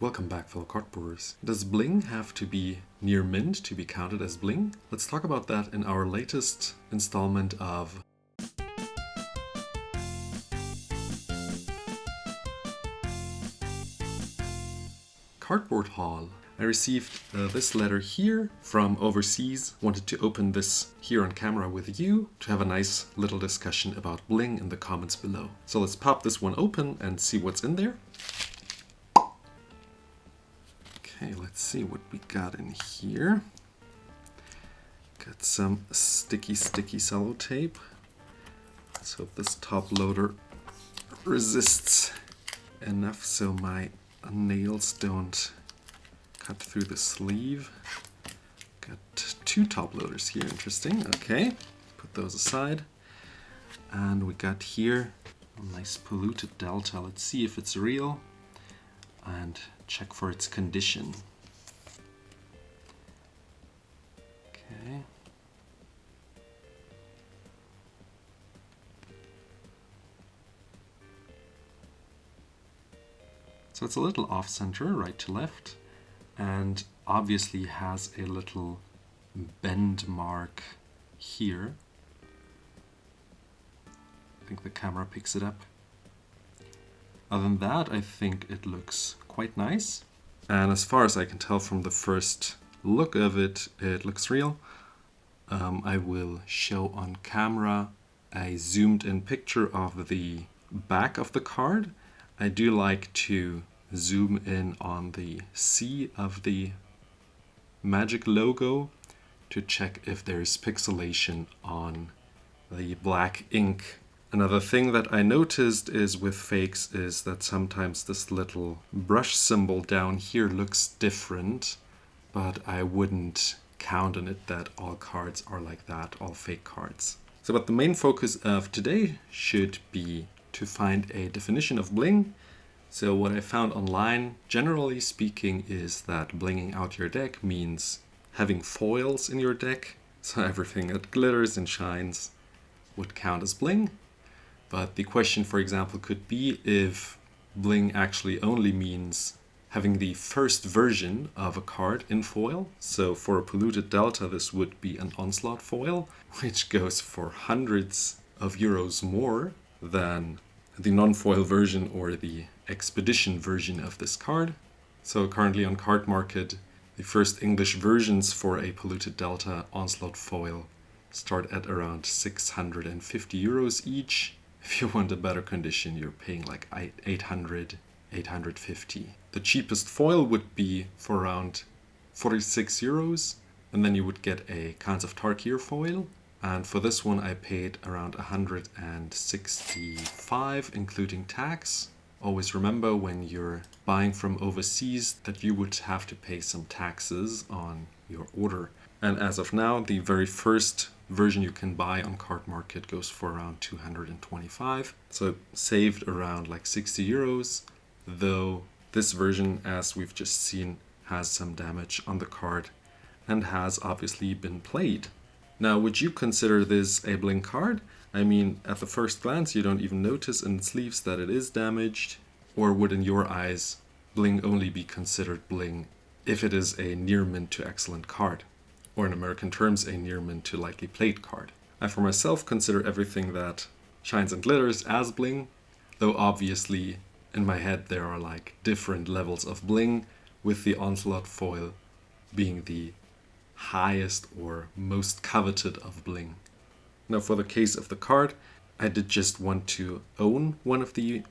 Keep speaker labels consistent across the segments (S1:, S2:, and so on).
S1: Welcome back, fellow cardboarders. Does bling have to be near mint to be counted as bling? Let's talk about that in our latest installment of Cardboard Haul. I received this letter here from overseas. Wanted to open this here on camera with you to have a nice little discussion about bling in the comments below. So let's pop this one open and see what's in there. Okay, let's see what we got in here. Got some sticky sellotape. Let's hope this top loader resists enough so my nails don't cut through the sleeve. Got two top loaders here, interesting. Okay, put those aside. And we got here a nice polluted delta. Let's see if it's real and check for its condition. Okay. So it's a little off center, right to left, and obviously has a little bend mark here. I think the camera picks it up. Other than that, I think it looks quite nice. And as far as I can tell from the first look of it, it looks real. I will show on camera a zoomed in picture of the back of the card. I do like to zoom in on the C of the magic logo to check if there's pixelation on the black ink. Another thing that I noticed is with fakes is that sometimes this little brush symbol down here looks different, but I wouldn't count on it that all cards are like that, all fake cards. So but the main focus of today should be to find a definition of bling. So what I found online, generally speaking, is that blinging out your deck means having foils in your deck. So everything that glitters and shines would count as bling. But the question, for example, could be if bling actually only means having the first version of a card in foil. So for a polluted delta, this would be an onslaught foil, which goes for hundreds of euros more than the non-foil version or the expedition version of this card. So currently on Cardmarket, the first English versions for a polluted delta onslaught foil start at around 650 euros each. If you want a better condition, you're paying like 800, 850. The cheapest foil would be for around 46 euros, and then you would get a Khans of Tarkir foil. And for this one, I paid around 165, including tax. Always remember when you're buying from overseas that you would have to pay some taxes on your order. And as of now, the very first version you can buy on Cardmarket goes for around 225. So saved around like 60 euros, though this version, as we've just seen, has some damage on the card and has obviously been played. Now, would you consider this a bling card? I mean, at the first glance, you don't even notice in the sleeves that it is damaged. Or would, in your eyes, bling only be considered bling if it is a near mint to excellent card? Or in American terms, a near mint to lightly played card. I for myself consider everything that shines and glitters as bling, though obviously in my head there are like different levels of bling, with the onslaught foil being the highest or most coveted of bling. Now for the case of the card, I did just want to own one of the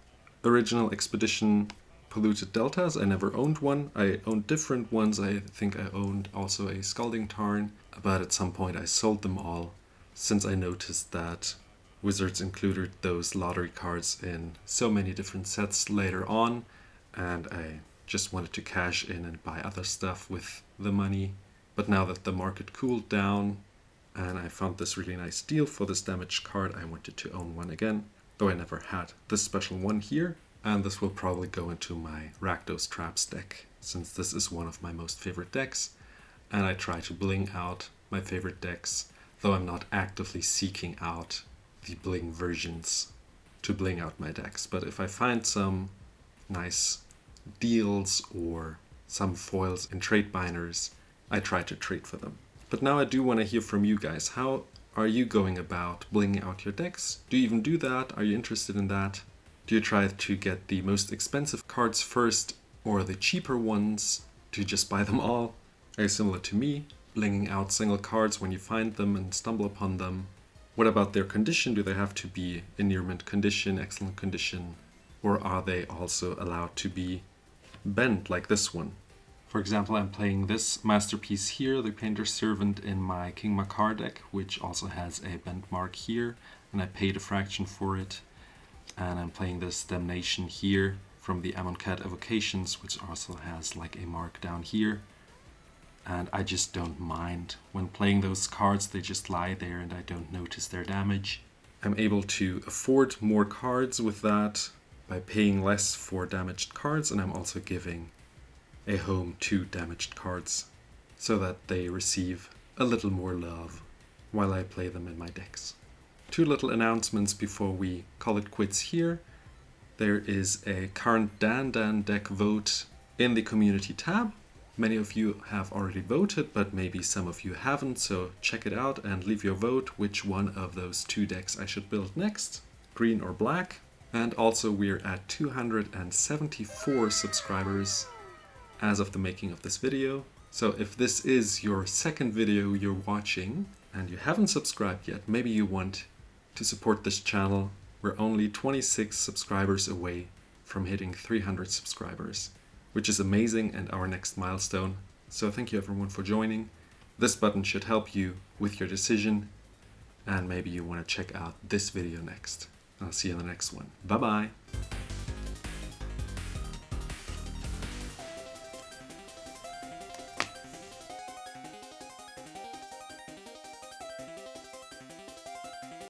S1: original Expedition polluted deltas. I never owned one. I owned different ones. I think I owned also a Scalding Tarn, but at some point I sold them all since I noticed that Wizards included those lottery cards in so many different sets later on, and I just wanted to cash in and buy other stuff with the money. But now that the market cooled down and I found this really nice deal for this damaged card, I wanted to own one again, though I never had this special one here. And this will probably go into my Rakdos Traps deck, since this is one of my most favorite decks, and I try to bling out my favorite decks, though I'm not actively seeking out the bling versions to bling out my decks. But if I find some nice deals or some foils in trade binders, I try to trade for them. But now I do want to hear from you guys. How are you going about blinging out your decks? Do you even do that? Are you interested in that? Do you try to get the most expensive cards first or the cheaper ones? Do you just buy them all? Are you similar to me, blinging out single cards when you find them and stumble upon them? What about their condition? Do they have to be in near mint condition, excellent condition? Or are they also allowed to be bent like this one? For example, I'm playing this masterpiece here, the Painter's Servant, in my King Makar deck, which also has a bent mark here, and I paid a fraction for it. And I'm playing this Damnation here from the Amonkhet Evocations, which also has like a mark down here. And I just don't mind. When playing those cards, they just lie there and I don't notice their damage. I'm able to afford more cards with that by paying less for damaged cards, and I'm also giving a home to damaged cards so that they receive a little more love while I play them in my decks. Two little announcements before we call it quits here. There is a current Dan deck vote in the community tab. Many of you have already voted, but maybe some of you haven't, so check it out and leave your vote which one of those two decks I should build next, green or black. And also we're at 274 subscribers as of the making of this video. So if this is your second video you're watching and you haven't subscribed yet, maybe you want to support this channel. We're only 26 subscribers away from hitting 300 subscribers, which is amazing and our next milestone. So thank you everyone for joining. This button should help you with your decision, and maybe you want to check out this video next. I'll see you in the next one. Bye bye!